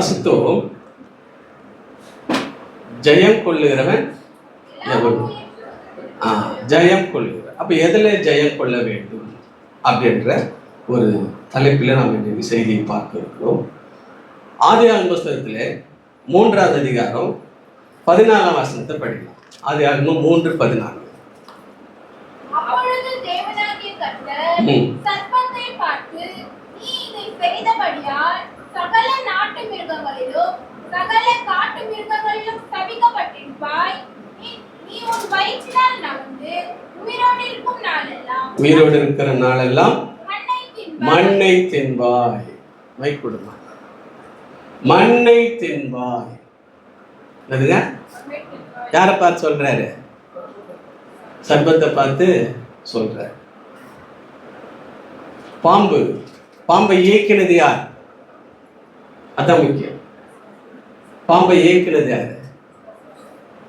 வாசித்தோம், ஜெயம் கொள்ளுகிறவன் எவன்? ஜெயம் கொள்ளுகிறவன். அப்ப எதுல ஜெயம் கொள்ள வேண்டும் அப்படின்ற ஒரு தலைப்பில் நாம் இன்றைக்கு செய்தியை பார்க்க இருக்கிறோம். ஆதியாகம புஸ்தகத்திலே 3வது அதிகாரம் 14ஆம் வசனத்தை படிக்கலாம். ஆதியாகமம் 3:14. அப்பொழுது தேவனாகிய கர்த்தர் சர்ப்பத்தை பார்த்து, நீ இதை செய்தபடியால் சகல நாட்டு மிருகங்களிலும் சகல காட்டு மிருகங்களிலும் சபிக்கப்பட்டிருப்பாய். நீ உன் வயிற்றினால் நகர்ந்து உயிரோடு இருக்கும் நாளெல்லாம் மண்ணை தின்பாய். வைக்குடுமா, மண்ணை தின்பாய். யாரை பார்த்து சொல்றாரு? சர்ப்பத்தை பார்த்து சொல்றாரு. பாம்பை இயக்கினது யார்? அதான் முக்கியம். பாம்பை இயக்கினது யாரு?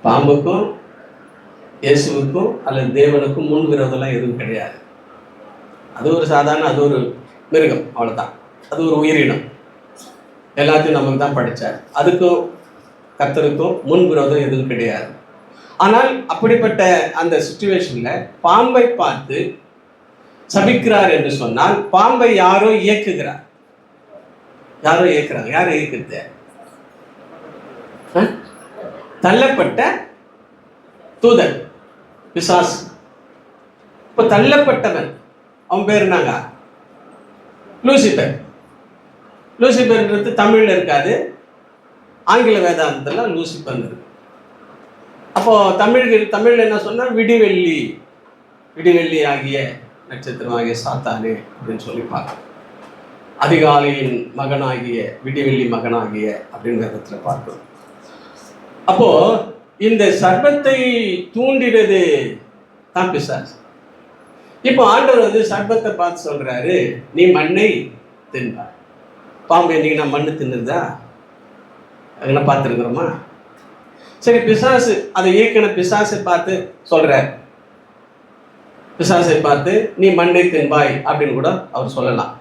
பாம்புக்கும் இயேசுவுக்கும் அல்லது தேவனுக்கும் முன் விரோதம்லாம் எதுவும் கிடையாது. அது ஒரு சாதாரண, அது ஒரு மிருகம், அவ்வளோதான். அது ஒரு உயிரினம், எல்லாத்தையும் நமக்கு தான் படித்தார். அதுக்கும் கர்த்தருக்கும் முன் விரோதம் எதுவும் கிடையாது. ஆனால் அப்படிப்பட்ட அந்த சிச்சுவேஷனில் பாம்பை பார்த்து சபிக்கிறார் என்று சொன்னால், பாம்பை யாரோ இயக்குகிறார். யாரோ இயக்குறாங்க. யாரோ இயக்குறது? தள்ளப்பட்ட தூதன், பிசாசு. இப்போ தள்ளப்பட்டவன், அவன் பேர் என்னங்க? லூசிபர். லூசிபர்ன்றது தமிழில் இருக்காது, ஆங்கில வேதாந்தத்தில் லூசிபர் இருக்கு. அப்போ தமிழில் என்ன சொன்னால், விடிவெள்ளி ஆகிய நட்சத்திரம் ஆகிய சாத்தானே அப்படின்னு சொல்லி பார்க்கணும். அதிகாலையின் மகனாகிய, விடிவெள்ளி மகனாகிய அப்படின்னு வேதத்துல பார்க்கணும். அப்போ இந்த சர்ப்பத்தை தூண்டினது தான் பிசாசு. இப்போ ஆண்டவர் சர்ப்பத்தை பார்த்து சொல்றாரு, நீ மண்ணை தின்பாய். பாம்பு இன்னைக்கு நான் மண்ணு தின்னுதா? அதெல்லாம் பார்த்துருக்குறோமா? சரி, பிசாசு அதை இயக்கின பிசாசை பார்த்து சொல்ற, பிசாசை பார்த்து நீ மண்ணை தின்பாய் அப்படின்னு கூட அவர் சொல்லலாம்.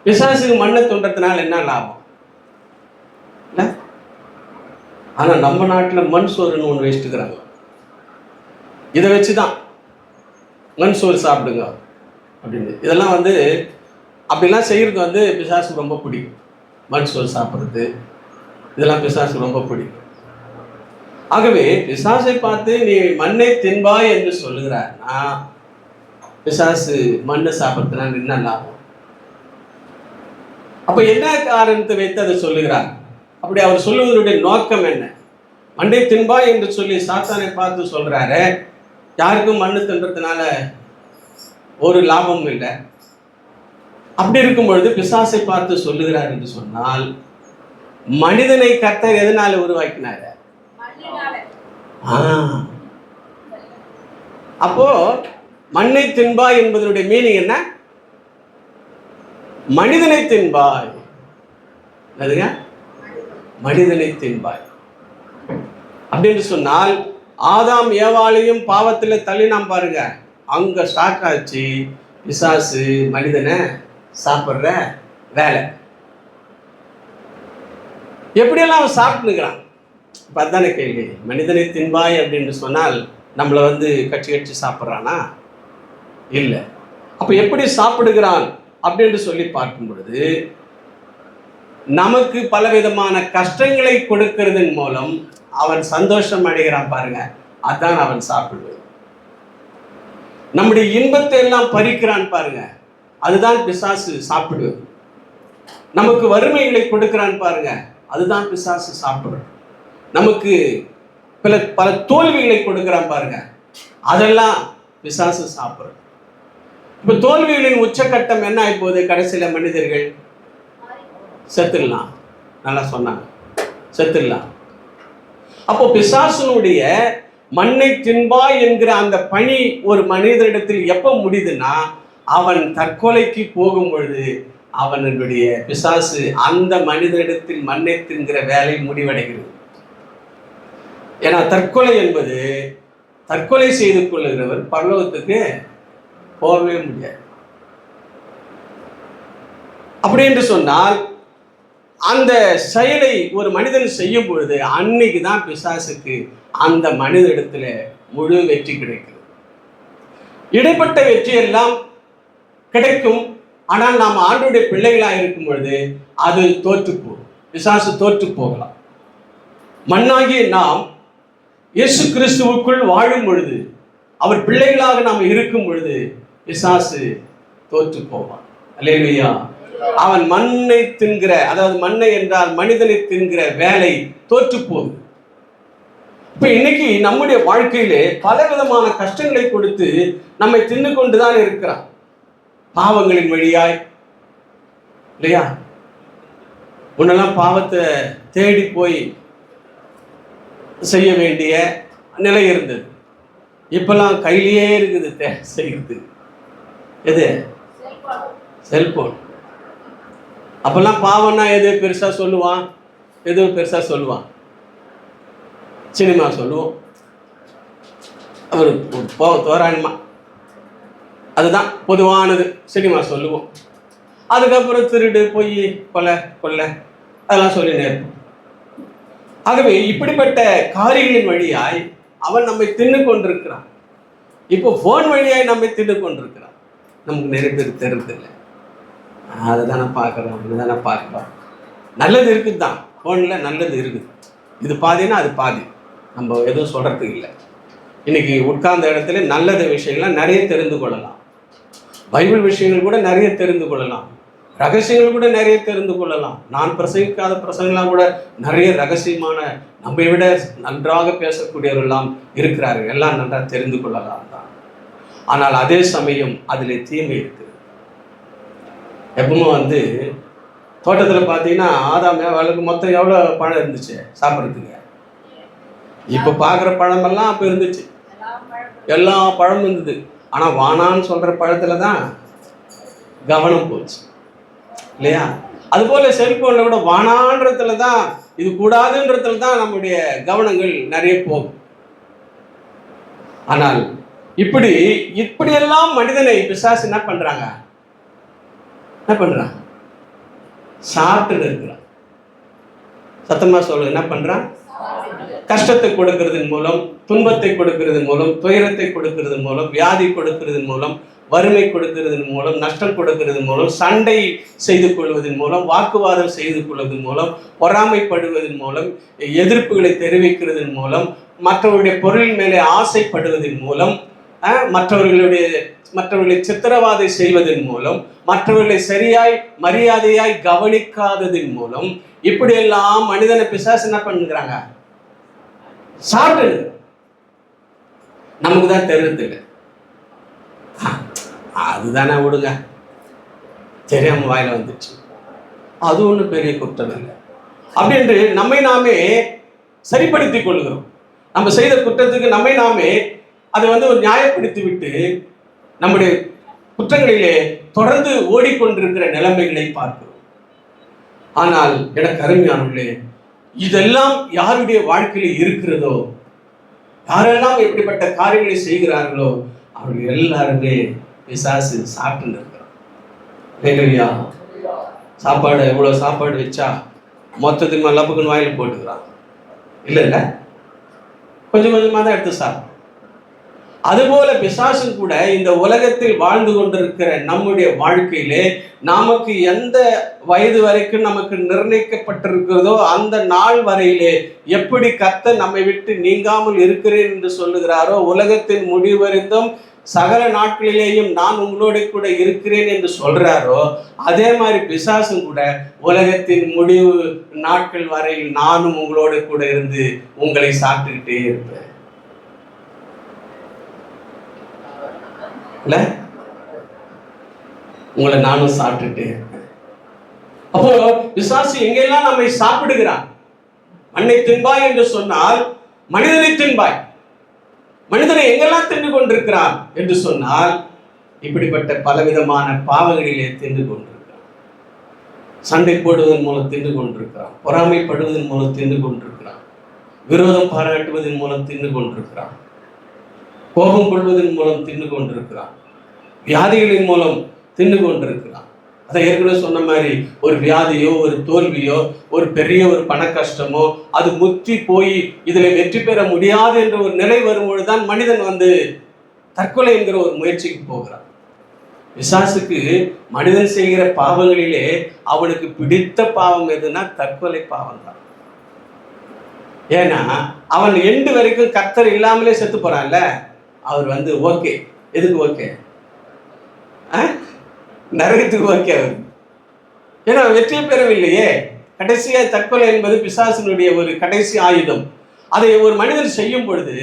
பிசாசுக்கு மண்ணை தோன்றதுனால என்ன லாபம்? இல்லை. ஆனால் நம்ம நாட்டில் மண் சோறுன்னு ஒன்று வச்சுட்டுக்கிறாங்க. இதை வச்சு தான் மண் சோறு சாப்பிடுங்க அப்படின்னு. இதெல்லாம் அப்படிலாம் செய்கிறது பிசாசுக்கு ரொம்ப பிடிக்கும். மண் சோறு சாப்பிட்றது இதெல்லாம் பிசாசுக்கு ரொம்ப பிடிக்கும். ஆகவே பிசாசை பார்த்து நீ மண்ணை தின்பாய் என்று சொல்லுகிறார்னா, பிசாசு மண்ணை சாப்பிட்றதுனால என்ன லாபம்? அப்ப என்ன காரணத்தை வைத்து அதை சொல்லுகிறார்? அப்படி அவர் சொல்லுவதனுடைய நோக்கம் என்ன? மண்ணை தின்பாய் என்று சொல்லி சாத்தானை பார்த்து சொல்றாரு. யாருக்கும் மண்ணு தின்றதுனால ஒரு லாபமும் இல்லை. அப்படி இருக்கும் பொழுது பிசாசை பார்த்து சொல்லுகிறார் என்று சொன்னால், மனிதனை கர்த்தர் எதனால உருவாக்கினார்? அப்போ மண்ணை தின்பாய் என்பதனுடைய மீனிங் என்ன? மனிதனை தின்பாய். மனிதனை தின்பாய் அப்படின்னு சொன்னால், ஆதாம் ஏவாளையும் பாவத்தில் தள்ளினாம் பாருங்க, அங்க ஸ்டார்ட் ஆச்சு பிசாசு மனிதனை சாப்பிட்ற வேலை. எப்படியெல்லாம் அவன் சாப்பிட்டுக்கிறான்? இப்போ அதுதானே கேள்வி. மனிதனை தின்பாய் அப்படின்னு சொன்னால் நம்மளை கட்சி சாப்பிட்றானா? இல்லை. அப்போ எப்படி சாப்பிடுகிறான் அப்படின்னு சொல்லி பார்க்கும் பொழுது, நமக்கு பலவிதமான கஷ்டங்களை கொடுக்கறதன் மூலம் அவன் சந்தோஷம் அடைகிறான் பாருங்க. அதான் அவன் சாப்பிடுவது. நம்முடைய இன்பத்தை எல்லாம் பறிக்கிறான் பாருங்க, அதுதான் பிசாசு சாப்பிடுவது. நமக்கு வறுமைகளை கொடுக்கிறான் பாருங்க, அதுதான் பிசாசு சாப்பிடுறது. நமக்கு பல தோல்விகளை கொடுக்கிறான் பாருங்க, அதெல்லாம் பிசாசு சாப்பிடுறது. இப்ப தோல்விகளின் உச்சக்கட்டம் என்ன ஆயிப்போகுது? கடைசியில மனிதர்கள் செத்துடலாம். நல்லா சொன்னாங்க, செத்துடலாம். அப்போ பிசாசுனுடைய மண்ணை தின்பாய் என்கிற அந்த பணி ஒரு மனிதனிடத்தில் எப்ப முடியுதுன்னா, அவன் தற்கொலைக்கு போகும் பொழுது அவனுடைய பிசாசு அந்த மனிதனிடத்தில் மண்ணை தின்கிற வேலை முடிவடைகிறது. ஏன்னா தற்கொலை என்பது, தற்கொலை செய்து கொள்ளுகிறவர் பரலோகத்துக்கு போகவே முடியாது. அப்படி என்று சொன்னால் அந்த செயலை ஒரு மனிதன் செய்யும் பொழுது அன்னைக்கு தான் பிசாசுக்கு அந்த மனித இடத்துல முழு வெற்றி கிடைக்கும். இடைப்பட்ட வெற்றி எல்லாம் கிடைக்கும். ஆனால் நாம் ஆண்டவருடைய பிள்ளைகளாக இருக்கும் பொழுது அது தோற்று போகும். பிசாசு தோற்று போகலாம். மண்ணாகிய நாம் இயேசு கிறிஸ்துவுக்குள் வாழும் பொழுது, அவர் பிள்ளைகளாக நாம் இருக்கும் பொழுது பிசாசு தோற்று போவான். அல்லேலூயா. அவன் மண்ணை தின்கிற, அதாவது மண்ணை என்றால் மனிதனை தின்கிற வேலை தோற்று போகுது. இப்ப இன்னைக்கு நம்முடைய வாழ்க்கையிலே பல விதமான கஷ்டங்களை கொடுத்து நம்மை தின்னு கொண்டுதான் இருக்கிறான். பாவங்களின் வழியாய், இல்லையா? முன்னெல்லாம் பாவத்தை தேடி போய் செய்ய வேண்டிய நிலை இருந்தது. இப்பெல்லாம் கையிலேயே இருக்குது செய்யறது. எது? செல்போன். அப்பெல்லாம் பாவம்னா எது பெருசா சொல்லுவான்? எது பெருசா சொல்லுவான்? சினிமா சொல்லுவோம். அவர் தோராயமா அதுதான் பொதுவானது. சினிமா சொல்லுவோம். அதுக்கப்புறம் திருடு, பொய், கொலை அதெல்லாம் சொல்லி நேர்ப்போம். ஆகவே இப்படிப்பட்ட காரியங்களின் வழியாய் அவன் நம்மை தின்னு கொண்டிருக்கிறான். இப்போ போன் வழியாய் நம்மை தின்னு கொண்டிருக்கிறான். நமக்கு நிறைய பேர் தெரிறதில்லை. அதை தானே பார்க்குறோம், இதுதானே பார்க்குறோம். நல்லது இருக்குது தான், ஃபோனில் நல்லது இருக்குது. இது பாதினா அது பாதி, நம்ம எதுவும் சொல்கிறதுக்கு இல்லை. இன்னைக்கு உட்கார்ந்த இடத்துல நல்லத விஷயங்கள்லாம் நிறைய தெரிந்து கொள்ளலாம். பைபிள் விஷயங்கள் கூட நிறைய தெரிந்து கொள்ளலாம். ரகசியங்கள் கூட நிறைய தெரிந்து கொள்ளலாம். நான் பிரசங்கிக்காத பிரசங்கெல்லாம் கூட நிறைய ரகசியமான, நம்மை விட நன்றாக பேசக்கூடியவர்கள்லாம் இருக்கிறார்கள். எல்லாம் நன்றாக தெரிந்து கொள்ளலாம் தான். ஆனால் அதே சமயம் அதில் தீமை இருக்குது. எப்பவுமே தோட்டத்தில் பார்த்தீங்கன்னா ஆதாம் ஏவாளுக்கு மொத்தம் எவ்வளோ பழம் இருந்துச்சு சாப்பிட்றதுக்கு? இப்போ பார்க்குற பழமெல்லாம் அப்போ இருந்துச்சு, எல்லா பழமும் இருந்தது. ஆனால் வானான்னு சொல்கிற பழத்தில் தான் கவனம் போச்சு, இல்லையா? அதுபோல் செல்ஃபோனில் கூட வானான்றதுல தான், இது கூடாதுன்றதுல தான் நம்முடைய கவனங்கள் நிறைய போகும். ஆனால் இப்படியெல்லாம் மனிதனை பிசாசு என்ன பண்ணுறாங்க? சாப்பிட்டு இருக்கிறான். சத்தமா சொல்லு, என்ன பண்றான்? கஷ்டத்தை கொடுக்கறதன் மூலம், துன்பத்தை கொடுக்கறதன் மூலம், துயரத்தை கொடுக்கறதன் மூலம், வியாதி கொடுக்கறதன் மூலம், வறுமை கொடுக்கறதன் மூலம், நஷ்டம் கொடுக்கறதன் மூலம், சண்டை செய்து கொள்வதன் மூலம், வாக்குவாதம் செய்து கொள்வதன் மூலம், பொறாமைப்படுவதன் மூலம், எதிர்ப்புகளை தெரிவிக்கிறதன் மூலம், மற்றவருடைய பொருளின் மேலே ஆசைப்படுவதன் மூலம், மற்றவர்களை சித்திரவாதை செய்வதன் மூலம், மற்றவர்களை சரியாய் மரியாதையாய் கவனிக்காததன் மூலம், இப்படியெல்லாம் மனிதனை பிசாசு என்ன பண்ணுறாங்க? சாப்பிட்டு. நமக்கு தான் தெரியுது, அதுதானே விடுங்க, தெரியாம வாயில வந்துச்சு, அது ஒன்றும் பெரிய குற்றம் இல்லை அப்படின்று நம்மை நாமே சரிப்படுத்திக் கொள்கிறோம். நம்ம செய்த குற்றத்துக்கு நம்மை நாமே அதை ஒரு நியாயப்படுத்தி விட்டு நம்முடைய குற்றங்களிலே தொடர்ந்து ஓடிக்கொண்டிருக்கிற நிலைமைகளை பார்க்கிறோம். ஆனால் எனக்கு அருமையானவர்களே, இதெல்லாம் யாருடைய வாழ்க்கையில இருக்கிறதோ, யாரெல்லாம் எப்படிப்பட்ட காரியங்களை செய்கிறார்களோ, அவர்கள் எல்லாருமே பிசாசு சாப்பிட்டு இருக்கிறான். சாப்பாடு எவ்வளவு சாப்பாடு வச்சா மொத்தத்துக்கு லப்புக்குன்னு வாயில் போட்டுக்கிறான். இல்லை, கொஞ்சம் கொஞ்சமாக தான் எடுத்து சாப்பிடும். அதுபோல பிசாசும் கூட இந்த உலகத்தில் வாழ்ந்து கொண்டிருக்கிற நம்முடைய வாழ்க்கையிலே நமக்கு எந்த வயது வரைக்கும் நமக்கு நிர்ணயிக்கப்பட்டிருக்கிறதோ அந்த நாள் வரையிலே எப்படி கர்த்தர் நம்மை விட்டு நீங்காமல் இருக்கிறேன் என்று சொல்லுகிறாரோ, உலகத்தின் முடிவறிந்தும் சகல நாட்களிலேயும் நான் உங்களோட கூட இருக்கிறேன் என்று சொல்றாரோ, அதே மாதிரி பிசாசும் கூட உலகத்தின் முடிவு நாட்கள் வரையில் நானும் உங்களோட கூட இருந்து உங்களை சாப்பிட்டுக்கிட்டே இருப்பேன். இல்ல, உங்களை நானும் சாப்பிட்டுட்டே இருப்பேன். அப்போ பிசாசு எங்கெல்லாம் நம்மை சாப்பிடுகிறான்? மண்ணை தின்பாய் என்று சொன்னால் மனிதனை தின்பாய். மனிதனை எங்கெல்லாம் தின்று கொண்டிருக்கிறான் என்று சொன்னால் இப்படிப்பட்ட பலவிதமான பாவங்களிலே தின்று கொண்டிருக்கிறான். சண்டை போடுவதன் மூலம் தின்று கொண்டிருக்கிறான், பொறாமைப்படுவதன் மூலம் தின்று கொண்டிருக்கிறான், விரோதம் பாராட்டுவதன் மூலம் தின்று கொண்டிருக்கிறான், கோபம் கொள்வதன் மூலம் தின்னு கொண்டிருக்கிறான், வியாதிகளின் மூலம் தின்னு கொண்டிருக்கிறான், அதை ஏற்கனவே சொன்ன மாதிரி ஒரு வியாதியோ, ஒரு தோல்வியோ, ஒரு பெரிய ஒரு பண கஷ்டமோ, அது முத்தி போய் இதுல வெற்றி பெற முடியாது என்ற ஒரு நிலை வரும்பொழுதுதான் மனிதன் தற்கொலை என்கிற ஒரு முயற்சிக்கு போகிறான். பிசாசுக்கு மனிதன் செய்கிற பாவங்களிலே அவனுக்கு பிடித்த பாவம் எதுனா தற்கொலை பாவம் தான். ஏன்னா அவன் எண்டு வரைக்கும் கர்த்தர் இல்லாமலே செத்து போறான்ல. அவர் ஓகே, எதுக்கு ஓகே? நரகத்துக்கு ஓகே அவர். ஏன்னா வெற்றி பெறவில்லையே. கடைசியா தற்கொலை என்பது பிசாசினுடைய ஒரு கடைசி ஆயுதம். அதை ஒரு மனிதன் செய்யும் பொழுது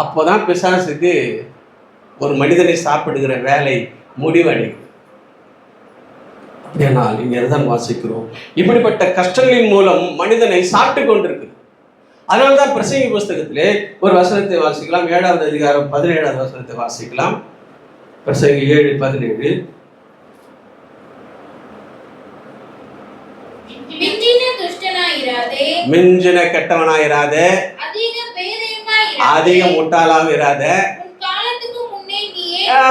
அப்போதான் பிசாசுக்கு ஒரு மனிதனை சாப்பிடுகிற வேலை முடிவடைகிறது. அப்படியானால் இங்கே தான் வாசிக்கிறோம், இப்படிப்பட்ட கஷ்டங்களின் மூலம் மனிதனை சாப்பிட்டு கொண்டிருக்கு. அதனால்தான் பிரசங்கி புஸ்தகத்திலே ஒரு வசனத்தை வாசிக்கலாம். 7வது அதிகாரம் 17வது வசனத்தை வாசிக்கலாம். பிரசங்கி 7:17. மிஞ்சின கெட்டவனாயிராதே, அதிக முட்டாளாக இராதே,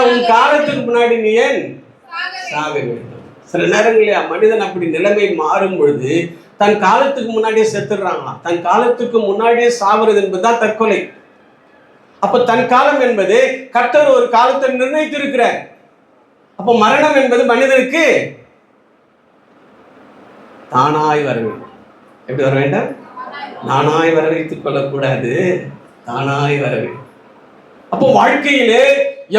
உன் காலத்துக்கு முன்னாடி நீ ஏன் சாக வேண்டும். சில நேரங்களில் மனிதன் அப்படி நிலைமை மாறும் பொழுது தன் காலத்துக்கு முன்னாடியே செத்துடுறாங்களாம். தன் காலத்துக்கு முன்னாடியே சாவுறது என்பதுதான் தற்கொலை. அப்ப தன் காலம் என்பது கர்த்தர் ஒரு காலத்தை நிர்ணயித்திருக்கிறார். அப்ப மரணம் என்பது மனிதனுக்கு தானாய் வர வேண்டும். எப்படி வர வேண்டாம்? நானாய் வர வைத்துக் கொள்ளக்கூடாது, தானாய் வர வேண்டும். அப்போ வாழ்க்கையிலே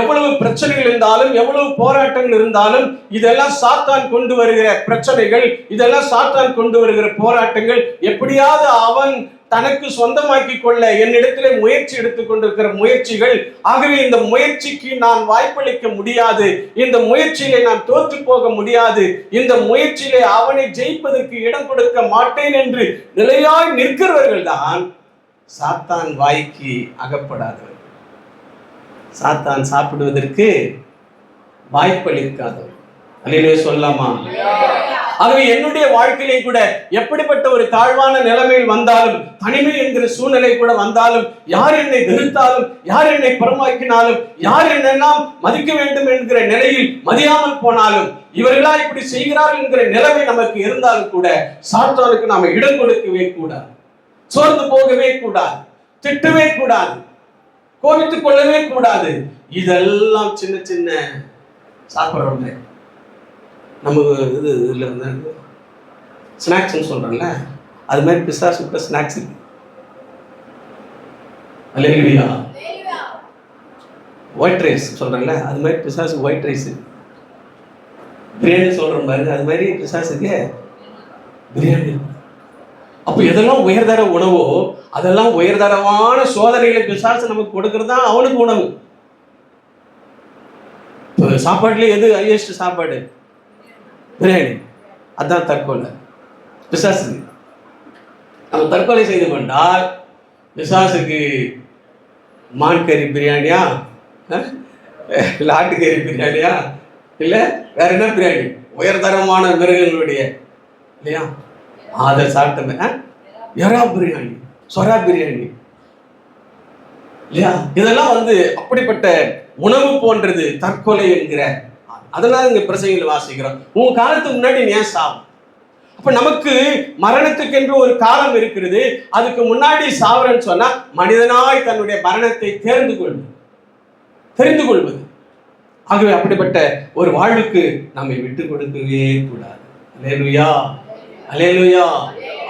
எவ்வளவு பிரச்சனைகள் இருந்தாலும், எவ்வளவு போராட்டங்கள் இருந்தாலும், இதெல்லாம் சாத்தான் கொண்டு வருகிற பிரச்சனைகள், இதெல்லாம் சாத்தான் கொண்டு வருகிற போராட்டங்கள், எப்படியாவது அவன் தனக்கு சொந்தமாக்கி கொள்ள என்னிடத்திலே முயற்சி எடுத்துக் கொண்டிருக்கிற முயற்சிகள். ஆகவே இந்த முயற்சிக்கு நான் வாய்ப்பளிக்க முடியாது, இந்த முயற்சியிலே நான் தோற்று போக முடியாது, இந்த முயற்சியிலே அவனை ஜெயிப்பதற்கு இடம் கொடுக்க மாட்டேன் என்று நிலையாய் நிற்கிறவர்கள் தான் சாத்தான் வாய்க்கு அகப்படாதவர், சாத்தான் சாப்பிடுவதற்கு வாய்ப்பளிக்காதவர். அல்லேலூயா சொல்லலாமா? ஆகவே என்னுடைய வாழ்க்கையிலே கூட எப்படிப்பட்ட ஒரு தாழ்வான நிலைமையில் வந்தாலும், தனிமை என்கிற சூழ்நிலை கூட வந்தாலும், யார் என்னை வெறுத்தாலும், யார் என்னை புறமாக்கினாலும், யார் என்னெல்லாம் மதிக்க வேண்டும் என்கிற நிலையில் மதியாமல் போனாலும், இவர்களா இப்படி செய்கிறார்கள் என்கிற நிலைமை நமக்கு இருந்தாலும் கூட சாத்தானுக்கு நாம இடம் கொடுக்கவே கூடாது, சோர்ந்து போகவே கூடாது, திட்டவே கூடாது, கோபித்துக் கொள்ளவே கூடாது. இதெல்லாம் சின்ன சின்ன சாப்பிட்றோம். நமக்கு இதில் ஸ்நாக்ஸ்ன்னு சொல்கிறோம்ல, அது மாதிரி பிசாசு கூட ஸ்நாக்ஸ் இருக்கு. அல்லேலூயா. ஒயிட் ரைஸ் சொல்கிறேன்ல, அது மாதிரி பிசாசு ஒயிட் ரைஸ். பிரியாணி சொல்கிறோம் பாருங்க, அது மாதிரி பிசாசுக்கு பிரியாணி. அப்போ எதெல்லாம் உயர்தர உணவோ அதெல்லாம் உயர்தரமான சோதனைகளை பிசாசு நமக்கு கொடுக்கறது தான் அவனுக்கு உணவு. சாப்பாட்டுல எது ஹையஸ்ட் சாப்பாடு? பிரியாணி. அதுதான் தற்கொலை பிசாசு. நம்ம தற்கொலை செய்து கொண்டால் பிசாசுக்கு மான் கறி பிரியாணியா, இல்லை ஆட்டுக்கறி பிரியாணியா, இல்லை வேற என்ன பிரியாணி? உயர்தரமான மிருகங்களுடைய இல்லையா, அதை சாப்பிட்டோமே. எறா பிரியாணி, சொரா பிரியாணி இல்லையா, இதெல்லாம் அப்படிப்பட்ட உணவு போன்றது தற்கொலை என்கிற. அதனால இங்க பிரசங்கில வாசிக்கிறோம், உன் காலத்துக்கு முன்னாடி நீ ஏன் சாவு. அப்ப நமக்கு மரணத்துக்கு என்று ஒரு காலம் இருக்கிறது. அதுக்கு முன்னாடி சாவரன்னு சொன்னா மனிதனாய் தன்னுடைய மரணத்தை தெரிந்து கொள்வது. ஆகவே அப்படிப்பட்ட ஒரு வாழ்வுக்கு நம்மை விட்டு கொடுக்கவே கூடாது. அல்லேலூயா, அல்லேலூயா.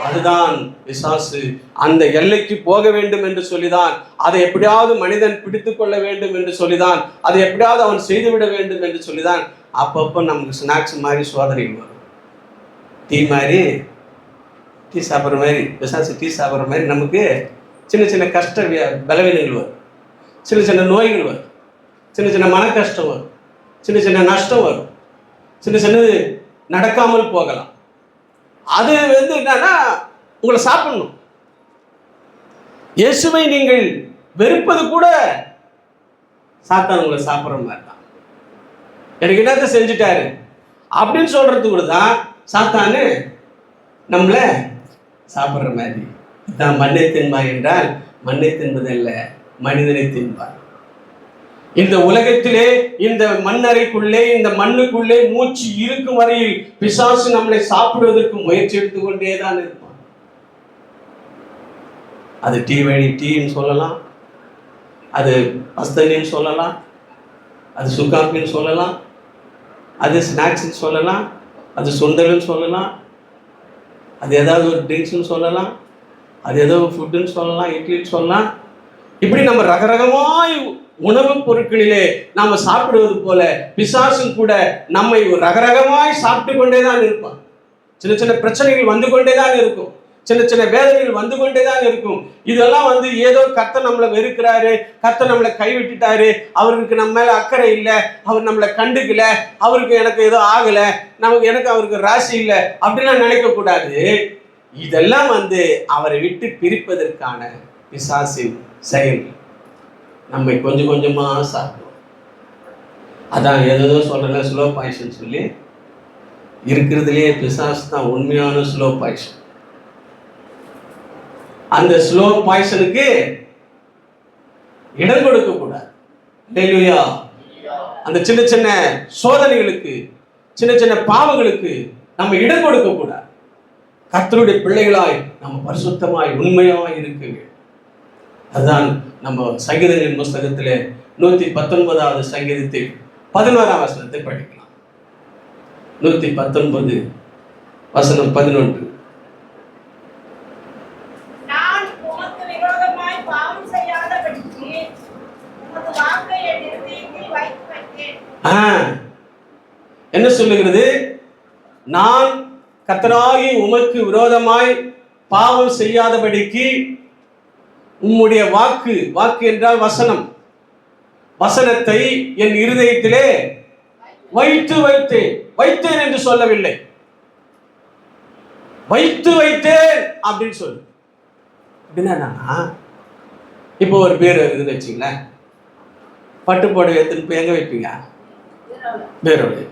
அதுதான் பிசாசு அந்த எல்லைக்கு போக வேண்டும் என்று சொல்லிதான், அதை எப்படியாவது மனிதன் பிடித்துக் கொள்ள வேண்டும் என்று சொல்லிதான், அதை எப்படியாவது அவன் செய்துவிட வேண்டும் என்று சொல்லிதான் அப்பப்போ நமக்கு ஸ்நாக்ஸ் மாதிரி சோதனைகள் வரும். டீ மாதிரி, டீ சாப்பிட்ற மாதிரி, பிசாசு டீ சாப்பிட்ற மாதிரி நமக்கு சின்ன சின்ன கஷ்ட பலவீனங்கள் வரும், சின்ன சின்ன நோய்கள் வரும், சின்ன சின்ன மன கஷ்டம் வரும், சின்ன சின்ன நஷ்டம் வரும், சின்ன சின்னது நடக்காமல் போகலாம். அது என்னன்னா உங்களை சாப்பிடணும். இயேசுவை நீங்கள் வெறுப்பது கூட சாத்தான் உங்களை சாப்பிட்ற மாதிரி தான். எனக்கு என்னத்தை செஞ்சுட்டாரு அப்படின்னு சொல்றது கூட தான் சாத்தானு நம்மளை சாப்பிட்ற மாதிரி. தான் மண்ணை தின்பாய் என்றால் மண்ணை தின்பதல்ல, மனிதனை தின்பார். இந்த உலகத்திலே, இந்த மண்ணறைக்குள்ளே, இந்த மண்ணுக்குள்ளே மூச்சு இருக்கும் வரையில் பிசாசு நம்மளை சாப்பிடுவதற்கு முயற்சி எடுத்துக்கொண்டே தான் இருப்பான். அது டீன்னு சொல்லலாம், அது பஸ்தனின்னு சொல்லலாம், அது சுக்காப்பின்னு சொல்லலாம், அது ஸ்நாக்ஸ்ன்னு சொல்லலாம், அது சுண்டல்னு சொல்லலாம், அது ஏதாவது ஒரு ட்ரிங்க்ஸ்ன்னு சொல்லலாம், அது ஏதோ ஃபுட்டுன்னு சொல்லலாம், இட்லின்னு சொல்லலாம். இப்படி நம்ம ரகரகமாய் உணவுப் பொருட்களிலே நாம சாப்பிடுவது போல பிசாசும் கூட நம்மை ரகரகமாய் சாப்பிட்டு கொண்டே தான் இருப்பான். சின்ன சின்ன பிரச்சனைகள் வந்து கொண்டே தான் இருக்கும், சின்ன சின்ன வேதனைகள் வந்து கொண்டே தான் இருக்கும். இதெல்லாம் ஏதோ கர்த்தர் நம்மளை வெறுக்கிறாரு, கர்த்தர் நம்மளை கைவிட்டுட்டாரு, அவருக்கு நம்ம மேல அக்கறை இல்லை, அவர் நம்மளை கண்டுக்கல, அவருக்கு எனக்கு ஏதோ ஆகலை, எனக்கு அவருக்கு ராசி இல்லை அப்படின்லாம் நினைக்க கூடாது. இதெல்லாம் அவரை விட்டு பிரிப்பதற்கான பிசாசின் செயல். நம்மை கொஞ்சம் கொஞ்சமா சாப்பிடும். அதான் ஏதோ சொல்றேன், ஸ்லோ பாய்சன் சொல்லி இருக்கிறதுலேயே பிசாசு தான் உண்மையான ஸ்லோ பாய்சன். அந்த ஸ்லோ பாய்சனுக்கு இடம் கொடுக்க கூடாது. ஹல்லேலூயா. அந்த சின்ன சின்ன சோதனைகளுக்கு, சின்ன சின்ன பாவங்களுக்கு நம்ம இடம் கொடுக்க கூடாது. கர்த்தருடைய பிள்ளைகளாய் நம்ம பரிசுத்தமாய் உண்மையாய் இருக்க வேண்டும். அதுதான் நம்ம சங்கீதங்களின் புஸ்தகத்திலே 119வது சங்கீதத்தில் 11ஆம் வசனத்தை படிக்கலாம். 119 வசனம் 11. நான் உமக்கு விரோதமாய் பாவம் செய்யாதபடிக்கு உமது வாக்கை என் இருதயத்தில் வைத்து வைத்தேன். என்ன சொல்லுகிறது? நான் கர்த்தராகிய உமக்கு விரோதமாய் பாவம் செய்யாதபடிக்கு உம்முடைய வாக்கு, வாக்கு என்றால் வசனம், வசனத்தை என் இருதயத்திலே வைத்து வைத்தேன். வைத்தேன் என்று சொல்லவில்லை, வைத்து வைத்தேன் அப்படின்னு சொல்லு. அப்படின்னா இப்போ ஒரு பேர் இருக்குதுன்னு வச்சுங்களேன், பட்டு புடவை எடுத்துன்னு போய் எங்க வைப்பீங்க? பேரோடு.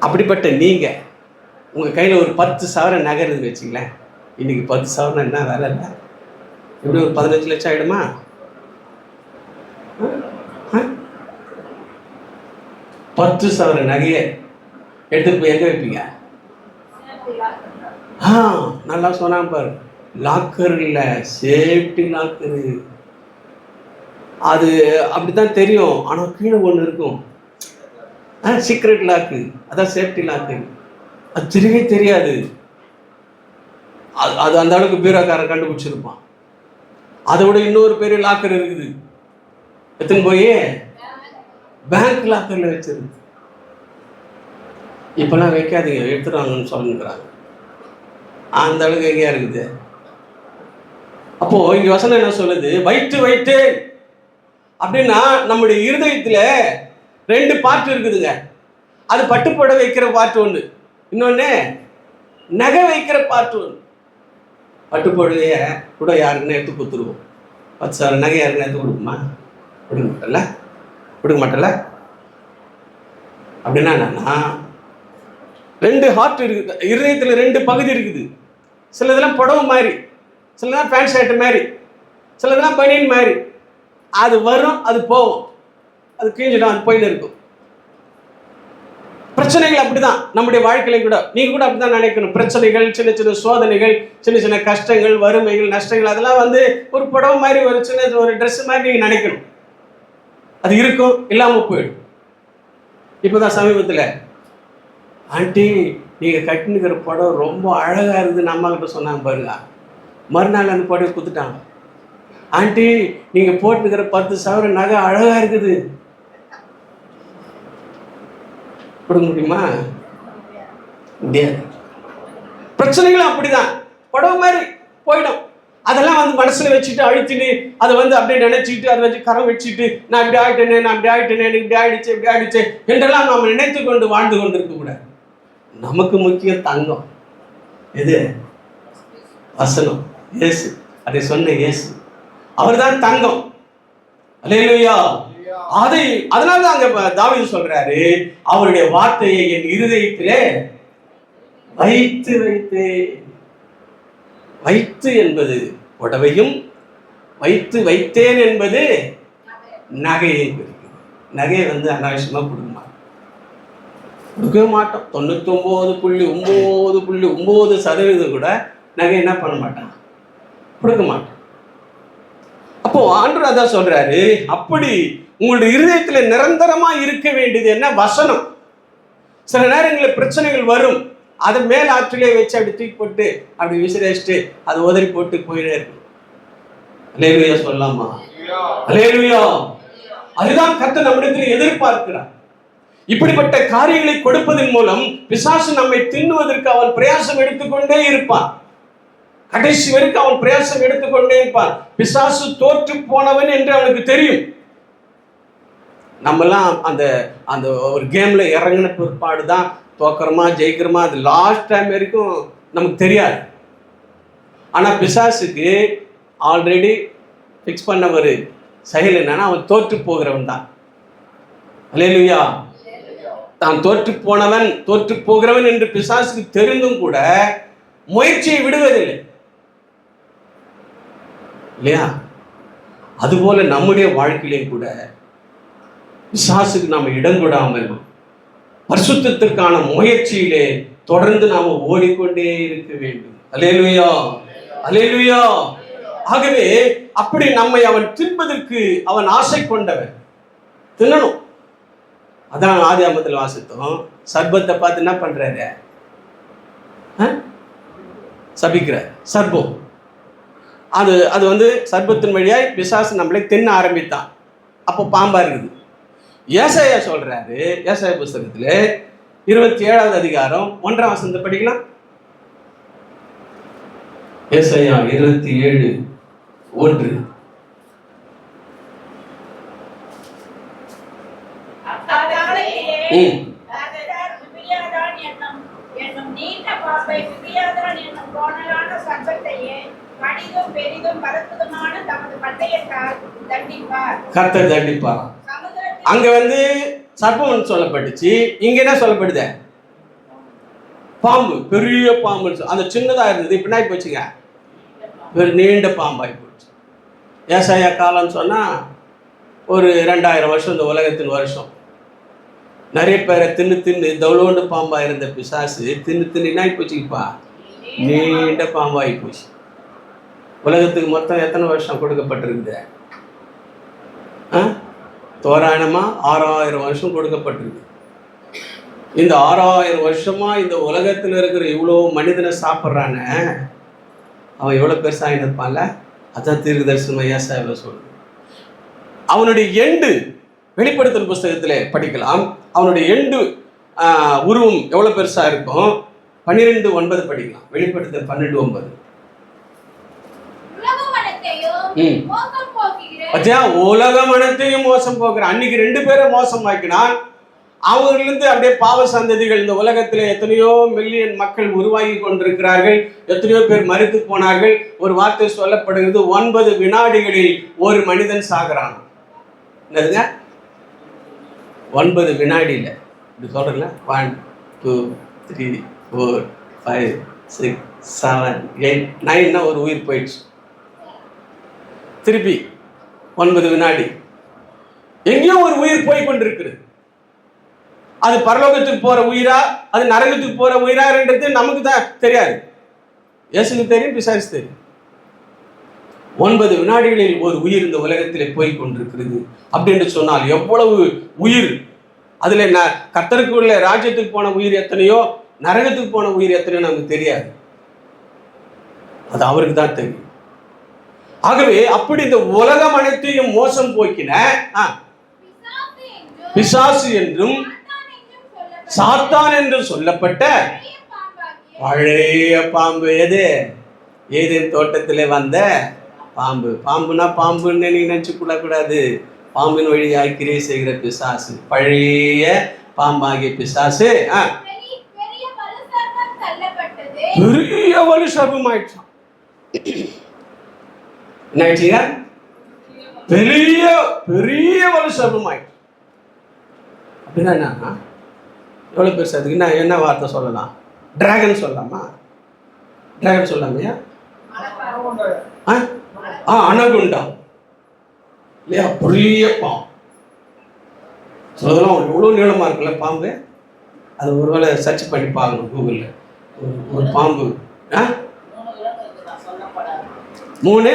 அப்படிப்பட்ட நீங்க உங்க கையில ஒரு 10,000 நகை இருக்குன்னு வச்சுங்களேன். இன்னைக்கு 10,000 என்ன வேலை இல்லை, எப்படி ஒரு 15 லட்சம் ஆயிடுமா? 10,000 நகையை எடுத்துட்டு போய் எங்க வைப்பீங்க? நல்லா சொன்னா பாரு, லாக்கர் இல்லை, சேஃப்டி லாக்கரு. அது அப்படித்தான் தெரியும், ஆனா கீழே ஒண்ணு இருக்கும், சீக்ரெட் லாக்கு, அதான் சேஃப்டி லாக்கு. அது தெரியவே தெரியாது. அது அந்த அளவுக்கு பீரோக்காரன் கண்டுபிடிச்சிருப்பான். அதை விட இன்னொரு பெரிய லாக்கர் இருக்குது, எடுத்துன்னு போய் பேங்க் லாக்கர்ல வச்சிருக்கு. இப்பெல்லாம் வைக்காதீங்க, எடுத்துருவாங்கன்னு சொல்லுங்கிறாங்க. அந்த அளவுக்கு எங்கேயா இருக்குது. அப்போ இங்க வசனம் என்ன சொல்லுது? வைத்து வைத்தேன் அப்படின்னா நம்முடைய இருதயத்துல 2 பார்ட் இருக்குதுங்க. அது பட்டுப்பட வைக்கிற பார்ட் ஒன்று, இன்னொன்னு நகை வைக்கிற பார்ட் ஒன்று. பட்டுப்பொழுதைய கூட யாருக்குன்னு எடுத்து கொடுத்துருவோம். 10,000 நகை யாருக்குன்னு எடுத்து கொடுக்குமா? கொடுக்க மாட்டல. அப்படின்னா என்னன்னா 2 ஹார்ட் இருக்குது, இருதயத்தில் 2 பகுதி இருக்குது. சிலதெல்லாம் புடவை மாதிரி, சிலதெல்லாம் பேண்ட் ஷர்ட் மாதிரி, சிலதெல்லாம் பனியன் மாதிரி. அது வரும், அது போகும், அது கிழிஞ்சிடும், அது போயிட்டு இருக்கும். பிரச்சனைகள் அப்படிதான் நம்முடைய வாழ்க்கையில கூட. நீங்க கூட அப்படிதான் நினைக்கணும். பிரச்சனைகள், சின்ன சின்ன சோதனைகள், சின்ன சின்ன கஷ்டங்கள், வறுமைகள், நஷ்டங்கள், அதெல்லாம் ஒரு புடவை மாதிரி, ஒரு சின்ன ஒரு ட்ரெஸ் மாதிரி நீங்க நினைக்கணும். அது இருக்கும், இல்லாம போயிடும். இப்பதான் சமீபத்தில் ஆண்டி நீங்க கட்டினுக்கிற புடவை ரொம்ப அழகா இருக்குதுன்னு அம்மா கிட்ட சொன்னாங்க பாருங்க. மறுநாள் அந்த புடவை குத்துட்டாங்க. ஆண்டி நீங்க போட்டுக்கிற 10,000 நகை அழகா இருக்குது. கொடுக்க முடியுமா? முடியாது. பிரச்சனைகளும் அப்படிதான், புடவை மாதிரி போயிடும். அதெல்லாம் மனசுல வச்சுட்டு அழுத்திட்டு அதை அப்படியே நினைச்சிட்டு அதை வச்சு கரம் வச்சுட்டு நான் இப்படி ஆயிட்டேனே, நான் இப்படி ஆயிட்டேனே, எனக்கு இப்படி ஆயிடுச்சு, இப்படி ஆயிடுச்சு என்றெல்லாம் நாம் நினைத்து கொண்டு வாழ்ந்து கொண்டு இருக்க கூடாது. நமக்கு முக்கியம் தங்கம். எது? வசனம், இயேசு. அதை சொன்ன இயேசு, அவர்தான் தங்கம். அல்லேலூயா. அதனாலதான் அங்க தாவீது சொல்றாரு, அவருடைய வார்த்தையை என் இருதயத்திலே வைத்து வைத்தேன். வைத்து என்பது புடவையும், வைத்து வைத்தேன் என்பது நகையை குறிக்குது. நகையை அனாவசியமாக கொடுக்க மாட்டோம். 99.9% கூட நகை என்ன பண்ண மாட்டான், கொடுக்க மாட்டான். அப்போ ஆண்டவர் அதான் சொல்றாரு, அப்படி உங்களுடைய இருதயத்துல நிரந்தரமா இருக்க வேண்டியது என்ன? வசனம். சில நேரங்களில் பிரச்சனைகள் வரும், அதை மேல் ஆற்றிலே வச்சு அப்படி தூக்கி போட்டு அப்படி விசிரிச்சுட்டு அதை உதறி போட்டு போயிட்டே இருக்கும். அல்லேலூயா சொல்லலாமா? அல்லேலூயா. அதுதான் கர்த்தர் நம்மிடத்தில் எதிர்பார்க்கிறார். இப்படிப்பட்ட காரியங்களை கொடுப்பதன் மூலம் பிசாசு நம்மை தின்னுவதற்கு அவன் பிரயாசம் எடுத்துக்கொண்டே இருப்பான். கடைசி வரைக்கும் அவன் பிரயாசம் எடுத்துக்கொண்டே இருப்பான். பிசாசு தோற்று போனவன் என்று அவனுக்கு தெரியும். நம்மெல்லாம் அந்த அந்த ஒரு கேம்ல இறங்கின பிற்பாடு தான் தோக்கிறோமா ஜெயிக்கிறோமா, அது லாஸ்ட் டைம் வரைக்கும் நமக்கு தெரியாது. ஆனா பிசாசுக்கு ஆல்ரெடி ஃபிக்ஸ் பண்ண ஒரு செயல் என்னன்னா, அவன் தோற்று போகிறவன் தான். அல்லேலூயா. தான் தோற்று போனவன், தோற்று போகிறவன் என்று பிசாசுக்கு தெரிந்தும் கூட முயற்சியை விடுவதில்லை இல்லையா? அதுபோல நம்முடைய வாழ்க்கையிலே கூட பிசாசுக்கு நாம் இடம் கொடாமல் பரிசுத்தத்திற்கான முயற்சியிலே தொடர்ந்து நாம் ஓடிக்கொண்டே இருக்க வேண்டும். அல்லேலூயா, அல்லேலூயா. ஆகவே அப்படி நம்மை அவன் தின்பதற்கு அவன் ஆசை கொண்டவன், தின்னணும். அதான் ஆதியாகமத்தில் வாசித்தோம். சர்பத்தை பார்த்து என்ன பண்றாரு? சபிக்கிறார். சர்பம் அது சர்பத்தின் வழியாய் பிசாசு நம்மளை தின்ன ஆரம்பித்தான். அப்போ பாம்பா இருக்குது. ஏசாயா சொல்றாரு, ஏசாயா புஸ்தகத்துல 27வது அதிகாரம் 1ஆம் வசனத்தை படிக்கலாம். ஏசாயா 27:1. கர்த்தர் தண்டிப்பார். அங்க சர்ப்பம் சொல்லப்பட்டுச்சு, இங்க என்ன சொல்லப்படுது? பாம்பு, பெரிய பாம்பு. அந்த சின்னதா இருந்தது, இப்ப என்ன போச்சுங்க, ஒரு நீண்ட பாம்பாகி போச்சு. ஏசாயா காலம்னு சொன்னா ஒரு 2000 வருஷம், இந்த உலகத்தின் வருஷம். நிறைய பேரை தின்னு தவுளோண்டு பாம்பா இருந்த பிசாசு தின்னு என்ன போச்சுப்பா, நீண்ட பாம்பாகி போச்சு. உலகத்துக்கு மொத்தம் எத்தனை வருஷம் கொடுக்கப்பட்டிருக்குது? தோராயமா 6000 வருஷம் கொடுக்கப்பட்டிருக்கு. இந்த 6000 வருஷமா இந்த உலகத்தில் இருக்கிற இவ்வளோ மனிதனை சாப்பிட்றான, அவன் எவ்வளோ பெருசாக இருப்பான்ல. அதான் தீர்க்கதரிசனம் ஏசாயா சொல்லுது. அவனுடைய எண்டு வெளிப்படுத்தல் புஸ்தகத்தில் படிக்கலாம். அவனுடைய எண்டு உருவம் எவ்வளோ பெருசா இருக்கும்? 12:9 படிக்கலாம். வெளிப்படுத்தல் 12:9. உலகம் அனைத்தையும் மோசம் போகிற அன்னைக்கு 2 பேரை மோசம் ஆக்கினான். அவர்களிருந்து அப்படியே பாவ சந்ததிகள் இந்த உலகத்துல எத்தனையோ மில்லியன் மக்கள் உருவாகி கொண்டிருக்கிறார்கள். எத்தனையோ பேர் மரித்து போனார்கள். ஒரு வார்த்தை சொல்லப்படுகிறது, 9 வினாடிகளில் ஒரு மனிதன் சாகிறான். என்னதுங்க? 9 வினாடியில இப்படி சொல்றல, 1 2 3 4 5 6 7 8 9 ஒரு உயிர் போயிடுச்சு. திருப்பி 9 வினாடி எங்கேயோ ஒரு உயிர் போய் கொண்டிருக்கிறது. அது பரலோகத்துக்கு போற உயிரா, அது நரகத்துக்கு போற உயிரான்றது நமக்கு தான் தெரியாது. இயேசுக்கு தெரியும், பிசாசு தெரியும். 9 வினாடிகளில் ஒரு உயிர் இந்த உலகத்திலே போய் கொண்டிருக்கிறது அப்படின்னு சொன்னால் எவ்வளவு உயிர்! அதுல கர்த்தருக்கு உள்ள ராஜ்யத்துக்கு போன உயிர் எத்தனையோ, நரகத்துக்கு போன உயிர் எத்தனையோ நமக்கு தெரியாது. அது அவருக்கு தான் தெரியும். ஆகவே அப்படி இந்த உலகம் அனைத்தையும் மோசம் போக்கின பிசாசு என்றும் சாத்தான் என்றும் சொல்லப்பட்ட பழைய பாம்பு எது? ஏதேன் தோட்டத்திலே வந்த பாம்பு. பாம்புனா பாம்புன்னு நீங்க நினைச்சு கொள்ளக்கூடாது. பாம்பின் வழியாக கிரியை செய்கிற பிசாசு, பழைய பாம்பாகிய பிசாசு பெரிய வலு சர்ப்பம் ஆயிடுச்சான். என்ன ஆயிடுச்சுங்க? பெரிய பெரிய வலு சர்ப்பம் ஆயிடுச்சு. அப்படின்னா என்ன? எவ்வளோ பெருசு? அதுக்கு என்ன வார்த்தை சொல்லலாம்? டிராகன் சொல்லலாமா? டிராகன் சொல்லலாமையா? அனகுண்டா. இல்லையா? பெரிய பாம்பு. சொல்லலாம் எவ்வளோ நீளமாக இருக்குல்ல பாம்பு. அது ஒருவேளை சர்ச் பண்ணி பார்க்கணும் கூகுளில். ஒரு பாம்பு 3.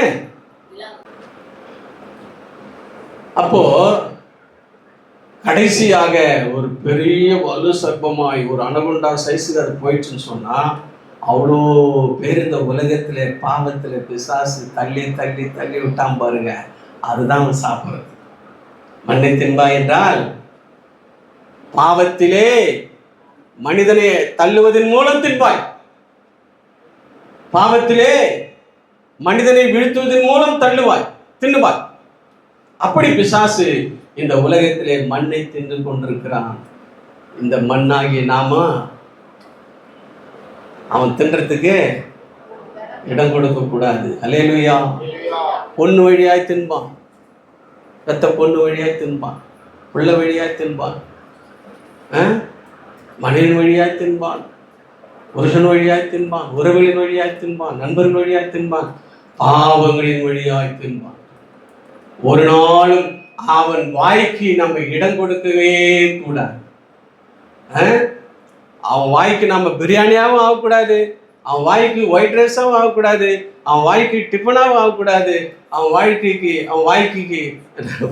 அப்போ கடைசியாக ஒரு பெரிய வலு சர்ப்பமாய் ஒரு அனகுண்டா சைஸுக்கு அது போயிடுச்சுன்னு சொன்னா, அவ்வளோ பேர் இந்த உலகத்துல பாவத்துல பிசாசு தள்ளி தள்ளி தள்ளி விட்டான் பாருங்க, அதுதான் அவன் சாப்பிடுறது. மண்ணை தின்பா என்றால் பாவத்திலே மனிதனை தள்ளுவதன் மூலம் தின்பாய், பாவத்திலே மனிதனை வீழ்த்துவதன் மூலம் தள்ளுவாய், தின்னுவாய். அப்படி பிசாசு இந்த உலகத்திலே மண்ணை தின்று கொண்டிருக்கிறான். இந்த மண்ணாகிய நாம அவன் தின்றதுக்கு இடம் கொடுக்க கூடாது. அல்லேலூயா. பொண்ணு வழியாய் தின்பான், ரத்த பொண்ணு வழியாய் தின்பான், புள்ள வழியாய் தின்பான், மனைவின் வழியாய் தின்பான், புருஷன் வழியாய் தின்பான், உறவுகளின் வழியாய் தின்பான், நண்பர்கள் வழியாய் தின்பான், பாவங்களின் வழியாய் தின்பான். ஒரு நாளும் அவன் வாய்க்கு நம்ம இடம் கொடுக்கவே கூடாது. அவன் வாய்க்கு நம்ம பிரியாணியாகவும் ஆகக்கூடாது, அவன் வாய்க்கு ஒயிட் ரைஸாகவும் ஆகக்கூடாது, அவன் வாய்க்கு டிஃபனாகவும் ஆகக்கூடாது, அவன்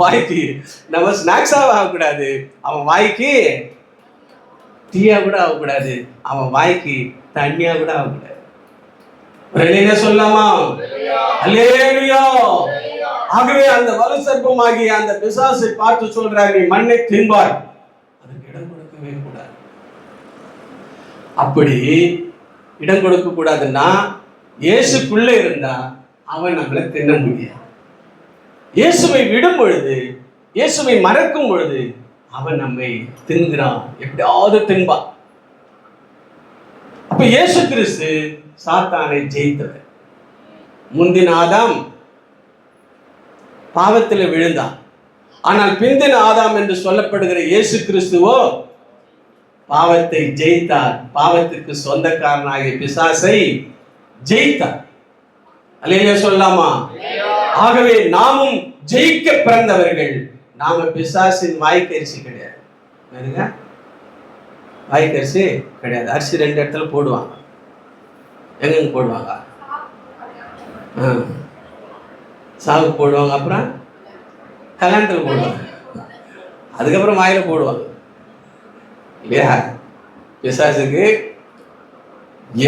வாய்க்கு நம்ம ஸ்நாக்ஸாகவும் ஆகக்கூடாது, அவன் வாய்க்கு டீயா கூட ஆகக்கூடாது, அவன் வாய்க்கு தண்ணியா கூட ஆகக்கூடாது. சொல்லலாமா? அல்லேலூயா. ஆகவே அந்த வலு சர்ப்பமாகிய அந்த பிசாசை பார்த்து சொல்றார், நீ மண்ணை தின்பாய், அதுக்கு இடம் கொடுக்கவே கூடாது. அப்படி இடம் கொடுக்க கூடாதுன்னா இயேசுக்குள்ள இருந்தா அவன் நம்மளை தின்ன முடியாது. இயேசுவை விடும் பொழுது, இயேசுவை மறக்கும் பொழுது அவன் நம்மை தின்கிறான், எப்படியாவது தின்பான். அப்ப இயேசு கிறிஸ்து சாத்தானை ஜெயித்தவர். முந்தின ஆதாம் பாவத்தில் விழுந்தான், ஆனால் பிந்தின ஆதாம் என்று சொல்லப்படுகிற இயேசு கிறிஸ்துவோ பாவத்தை ஜெயித்தார், பாவத்துக்கு சொந்தக்காரனாகிய பிசாசை ஜெயித்தார். அல்லேலூயா சொல்லலாமா? ஆகவே நாமும் ஜெயிக்க பிறந்தவர்கள். நாம பிசாசின் வாய்க்கரிசி கிடையாது. வாய்க்கரிசி கிடையாது. அரிசி 2 இடத்துல போடுவாங்க. எங்க போடுவாங்க? சாவு போடுவாங்க, அப்புறம் கல்யாணத்தில் போடுவாங்க, அதுக்கப்புறம் வாயில போடுவாங்க இல்லையா? பிசாசுக்கு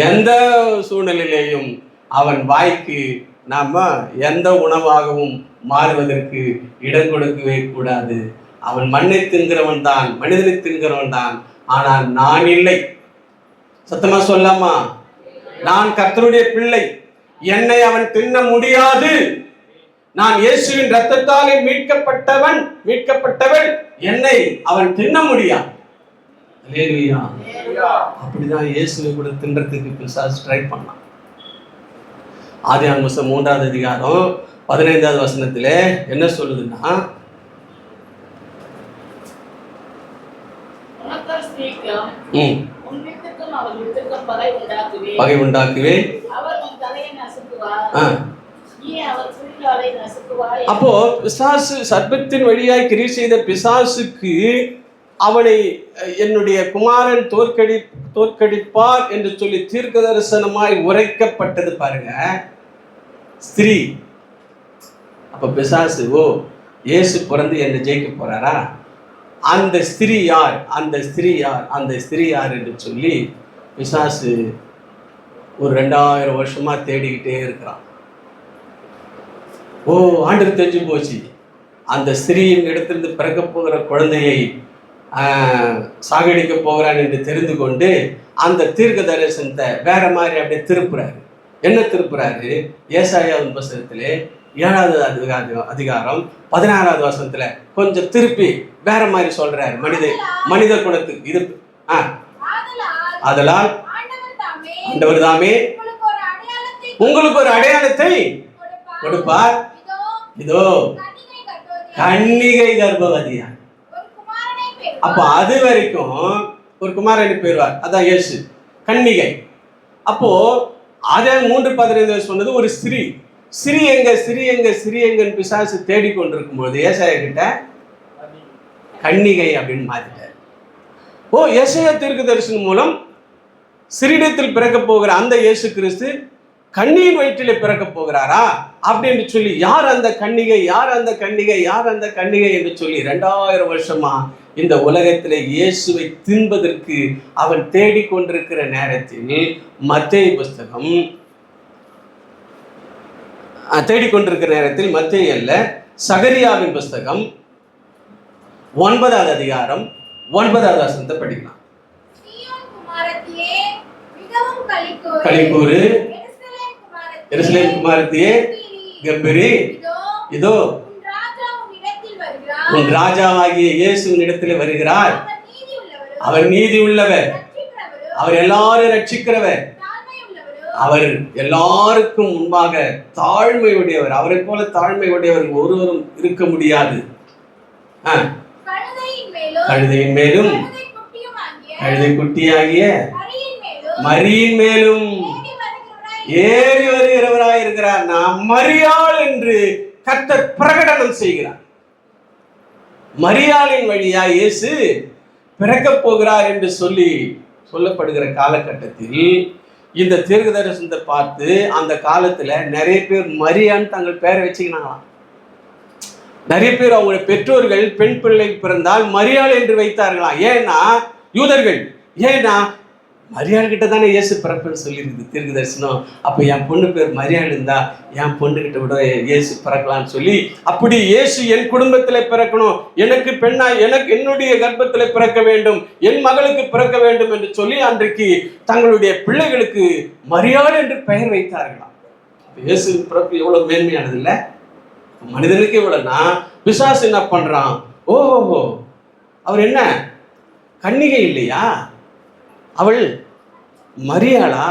எந்த சூழ்நிலையிலேயும் அவன் வாய்க்கு நாம எந்த உணவாகவும் மாறுவதற்கு இடம் கொடுக்கவே கூடாது. அவன் மண்ணை தின்கிறவன் தான், மனிதனை தின்கிறவன் தான், ஆனால் நான் இல்லை. சத்தமா சொல்லாமா? நான் கர்த்தருடைய பிள்ளை, என்னை அவன் தின்ன முடியாது. நான் இயேசுவின் இரத்தத்தாலே மீட்கப்பட்டவள், என்னை அவன் தின்ன முடியாது. அல்லேலூயா. அப்படிதான் இயேசுவை கூட தின்றதுக்கு பிசாசு ட்ரை பண்ணான். ஆதியாகமம் 3வது அதிகாரம் 15வது வசனத்திலே என்ன சொல்லுதுன்னா, பகை உண்டாக்குவே. அப்போ பிசாசு சர்ப்பத்தின் வழியாய் கிரியை செய்த பிசாசுக்கு அவனை என்னுடைய குமாரன் தோற்கடிப்பார் என்று சொல்லி தீர்க்க தரிசனமாய் உரைக்கப்பட்டது பாருங்க, ஸ்திரீ. அப்ப பிசாசு, ஓ இயேசு பிறந்து என்னை ஜெயிக்க போறாரா, அந்த ஸ்திரீ யார், அந்த ஸ்திரீ யார், அந்த ஸ்திரீ யார் என்று சொல்லி பிசாசு ஒரு 2000 வருஷமா தேடிக்கிட்டே இருக்கிறான். ஓ ஆண்டவர் தெரிஞ்சு போச்சு, அந்த ஸ்திரீயின் இடத்திலிருந்து பிறக்க போகிற குழந்தையை சாகடிக்க போகிறான் என்று தெரிந்து கொண்டு அந்த தீர்க்க தரிசனத்தை வேற மாதிரி அப்படியே திருப்புறாரு. என்ன திருப்புறாரு? ஏசாயாவின் புத்தகத்திலே 7வது அதிகாரம் 16வது வசனத்துல கொஞ்சம் திருப்பி வேற மாதிரி சொல்றாரு. மனித குலத்துக்கு இது அதனால் ஆண்டவர் தாமே உங்களுக்கு ஒரு அடையாளத்தை கொடுப்பார், இதோ கன்னிகை கர்ப்பவதியா. அப்ப அது வரைக்கும் ஒரு குமாரனை பெறுவார், அதான் இயேசு, கன்னிகை. அப்போ ஆதியாகமம் 3:15 சொன்னது ஒரு ஸ்திரீ, சிறியங்க சிறியங்க சிறியங்கன்னு பிசாசு தேடிக்கொண்டிருக்கும் போது ஏசாயா கிட்ட கன்னிகை அப்படின்னு மாத்திட்டார். ஓ, ஏசாயா தீர்க்கதரிசனம் மூலம் சிறிடத்தில் பிறக்க போகிற அந்த இயேசு கிறிஸ்து கன்னியின் வயிற்றிலே பிறக்க போகிறாரா அப்படின்னு சொல்லி யார் அந்த கன்னிகை, யார் அந்த கன்னிகை, யார் அந்த கன்னிகை என்று சொல்லி 2000 வருஷமா இந்த உலகத்திலே இயேசுவை தின்பதற்கு அவன் தேடிக்கொண்டிருக்கிற நேரத்தில் மத்தேயு புஸ்தகம் தேடிக்கொண்டிருக்கிற நேரத்தில் மத்தேயு அல்ல, சகரியாவின் புஸ்தகம் 9வது அதிகாரம் 9வது வசனத்தை படிக்கலாம். களிக்கூறு, எருசலேம் குமாரத்தியே கம்பீரி, இதோ உன் ராஜாவாகிய இயேசுவின் இடத்திலே வருகிறார். அவர் நீதி உள்ளவர், அவர் எல்லாரும் ரட்சிக்கிறவர், அவர் எல்லாருக்கும் முன்பாக தாழ்மை உடையவர். அவரை போல தாழ்மை உடையவர் ஒருவரும் இருக்க முடியாது. கழுதையின் மேலும் கழுதை குட்டியாகிய மரியின் மேலும் ஏறி வருகிறவராய் இருக்கிறார். நாம் மரியாள் என்று கர்த்தர் பிரகடனம் செய்கிறார். மரியாளின் வழியா இயேசு பிறக்க போகிறார் என்று சொல்லப்படுகிற காலகட்டத்தில் இந்த தீர்க்கதரிசனத்தை பார்த்து அந்த காலத்துல நிறைய பேர் மரியான்னு தங்கள் பேரை வச்சுக்கினாங்களாம். நிறைய பேர் அவங்களுடைய பெற்றோர்கள் பெண் பிள்ளை பிறந்தால் மரியாள் என்று வைத்தார்களாம். ஏன்னா யூதர்கள், ஏன்னா மரியாள் கிட்ட தானே இயேசு பிறப்புன்னு சொல்லியிருக்குது தீர்க்க தரிசனம். அப்போ என் பொண்ணு பேர் மரியாள் இருந்தா என் பொண்ணு கிட்ட விட இயேசு பிறக்கலான்னு சொல்லி, அப்படி இயேசு என் குடும்பத்தில் பிறக்கணும், எனக்கு பெண்ணா எனக்கு என்னுடைய கர்ப்பத்தில் பிறக்க வேண்டும், என் மகளுக்கு பிறக்க வேண்டும் என்று சொல்லி அன்றைக்கு தங்களுடைய பிள்ளைகளுக்கு மரியாள் என்று பெயர் வைத்தார்களாம். இயேசு பிறப்பு எவ்வளவு மேன்மையானது இல்லை? மனிதனுக்கு இவ்வளவுனா பிசாசு என்ன பண்றான்? ஓஹோ, அவர் என்ன கன்னிகை இல்லையா, அவள் மரியாளா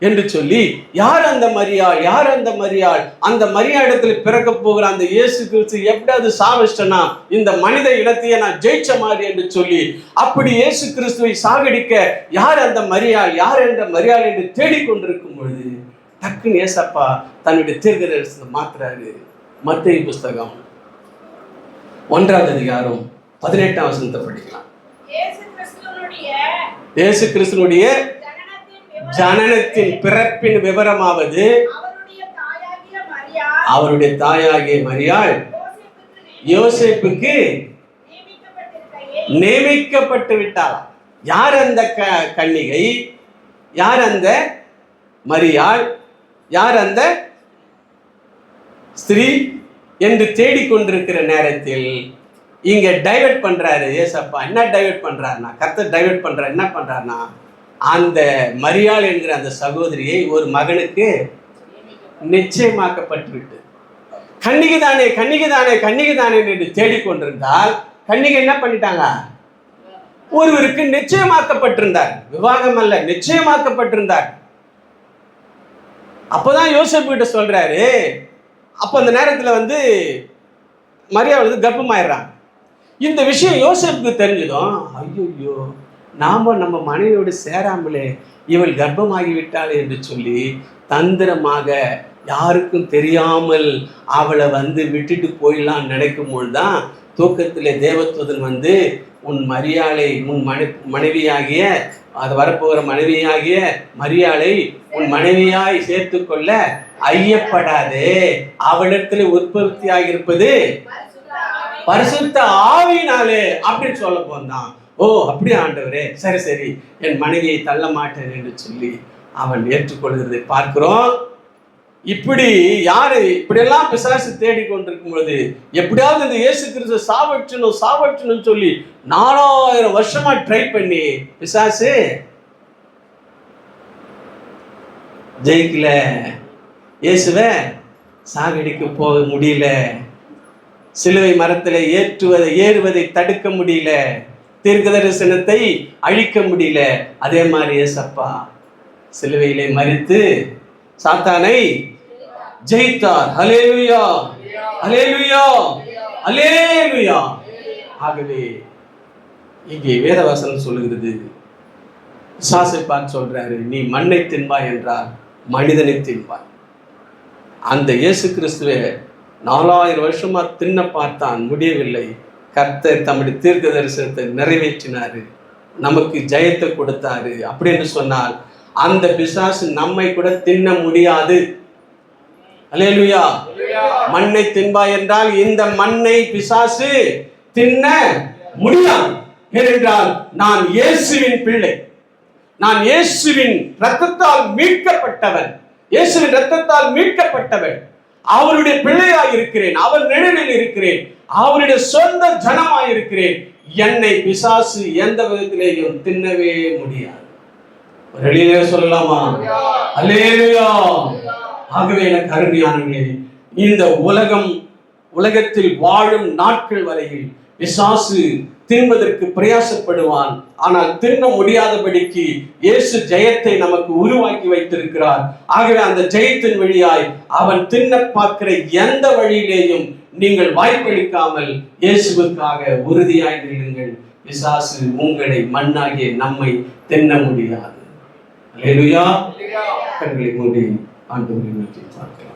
என்று சொல்லி, யார் அந்த மரியாள், யார் அந்த மரியாள், அந்த மரியாளிடத்தில் பிறக்க போகிற அந்த இயேசு கிறிஸ்து எப்படியாவது சாவிஷ்டனா இந்த மனித இனத்தையே நான் ஜெயிச்ச மாதிரி என்று சொல்லி, அப்படி இயேசு கிறிஸ்துவை சாகடிக்க யார் அந்த மரியாள், யார் அந்த மரியாள் என்று தேடிக்கொண்டிருக்கும் பொழுது டக்குன்னு ஏசப்பா தன்னுடைய தீர்க்கதரிசனம் மாத்துறாரு. மத்தேயு புஸ்தகம் 1வது அதிகாரம் 18ஆம் வசனத்தை படிக்கலாம். இயேசு கிறிஸ்துனுடைய ஜனனத்தின் பிறப்பின் விவரமாவது, அவருடைய தாயாகிய மரியாள் யோசேப்புக்கு நியமிக்கப்பட்டு விட்டாள். யார் அந்த கன்னிகை, யார் அந்த மரியாள், யார் அந்த ஸ்திரீ என்று தேடிக்கொண்டிருக்கிற நேரத்தில் இங்க டைவர்ட் பண்றாரு ஏசப்பா. என்ன டைவர்ட் பண்றாருன்னா, கர்த்தர் டைவர்ட் பண்றாரு. என்ன பண்றாருன்னா, அந்த மரியாள் என்கிற அந்த சகோதரியை ஒரு மகனுக்கு நிச்சயமாக்கப்பட்டு விட்டு, கன்னிகை தானே கன்னிகை தானே கன்னிகை தானே என்று தேடிக்கொண்டிருந்தால் கன்னிகை என்ன பண்ணிட்டாங்க? ஒருவருக்கு நிச்சயமாக்கப்பட்டிருந்தார். விவாகம் அல்ல, நிச்சயமாக்கப்பட்டிருந்தார். அப்போதான் யோசேப்பு கிட்ட சொல்றாரு. அப்போ அந்த நேரத்தில் மரியாள் கர்ப்பமாயிடுறாங்க. இந்த விஷயம் யோசேப்புக்கு தெரிஞ்சதும், ஐயோ நாம நம்ம மனைவியோடு சேராமலே இவள் கர்ப்பமாகிவிட்டாள் என்று சொல்லி தந்திரமாக யாருக்கும் தெரியாமல் அவளை விட்டுட்டு போயிடலாம் நினைக்கும் பொழுதுதான் தூக்கத்திலே தேவதூதன் உன் மரியாளை, உன் மனைவியாகிய அது வரப்போகிற மனைவியாகிய மரியாளை உன் மனைவியாய் சேர்த்து கொள்ள ஐயப்படாதே, அவளிடத்துல உற்பத்தி ஆகியிருப்பது பரிசுத்த ஆவியினாலே அப்படின்னு சொல்ல போந்தான். ஓ அப்படியே ஆண்டவரே, சரி சரி என் மனைவியை தள்ள மாட்டேன் என்று சொல்லி அவன் ஏற்றுக்கொள்கிறதை பார்க்கிறோம். இப்படியெல்லாம் பிசாசு தேடிக்கொண்டிருக்கும் பொழுது எப்படியாவது இந்த இயேசு கிறிஸ்து சாவற்றணும் சொல்லி 4000 வருஷமா ட்ரை பண்ணி பிசாசு ஜெயிக்கல. இயேசுவை சாகடிக்க போக முடியல, சிலுவை மரத்தில் ஏறுவதை தடுக்க முடியல, தீர்க்கதரிசனத்தை அழிக்க முடியல. அதே மாதிரி ஏசப்பா சிலுவையிலே மரித்து சாத்தானை ஜெயித்தார். ஹல்லேலூயா, ஹல்லேலூயா, ஹல்லேலூயா. ஆகவே இங்கே வேதவசனம் சொல்லுகிறது, பிசாசை பார்த்து சொல்றாரு, நீ மண்ணை தின்பாய் என்றால் மனிதனை தின்பாய். அந்த இயேசு கிறிஸ்துவை 4000 வருஷமா தின்ன பார்த்தான், முடியவில்லை. கர்த்தர் தம்முடைய தீர்க்க தரிசனத்தை நிறைவேற்றினாரு, நமக்கு ஜெயத்தை கொடுத்தாரு. அப்படின்னு சொன்னால் அந்த பிசாசு நம்மை கூட தின்ன முடியாது. அல்லேலூயா. மண்ணை தின்பாய் என்றால் இந்த மண்ணை பிசாசு தின்ன முடியாது. ஏனென்றால் நான் இயேசுவின் பிள்ளை, நான் இயேசுவின் இரத்தத்தால் மீட்கப்பட்டவன், இயேசுவின் இரத்தத்தால் மீட்கப்பட்டவன். அவருடைய பிள்ளையாய் இருக்கிறேன், அவர் நிழலில் இருக்கிறேன், அவருடைய சொந்த ஜனமாய் இருக்கிறேன். என்னை பிசாசு எந்த விதத்திலேயும் தின்னவே முடியாது. வெளியிலே சொல்லலாமா? அல்லேலூயா. ஆகவே எனக்கு அருமையானவர்களே, இந்த உலகத்தில் வாழும் நாட்கள் வரையில் பிசாசு தின்பதற்கு பிரயாசப்படுவான். ஆனால் தின்ன முடியாதபடிக்கு இயேசு ஜெயத்தை நமக்கு உருவாக்கி வைத்திருக்கிறார். ஆகவே அந்த ஜெயத்தின் வழியாய் அவன் தின்ன பார்க்கிற எந்த வழியிலேயும் நீங்கள் வாய்ப்பளிக்காமல் இயேசுவுக்காக உறுதியாய் நில்லுங்கள். பிசாசு உங்களை, மண்ணாகிய நம்மை தின்ன முடியாது. அல்லேலூயா. கண்களை மூடி ஆண்டவரை நோக்கி பார்க்கிறேன்.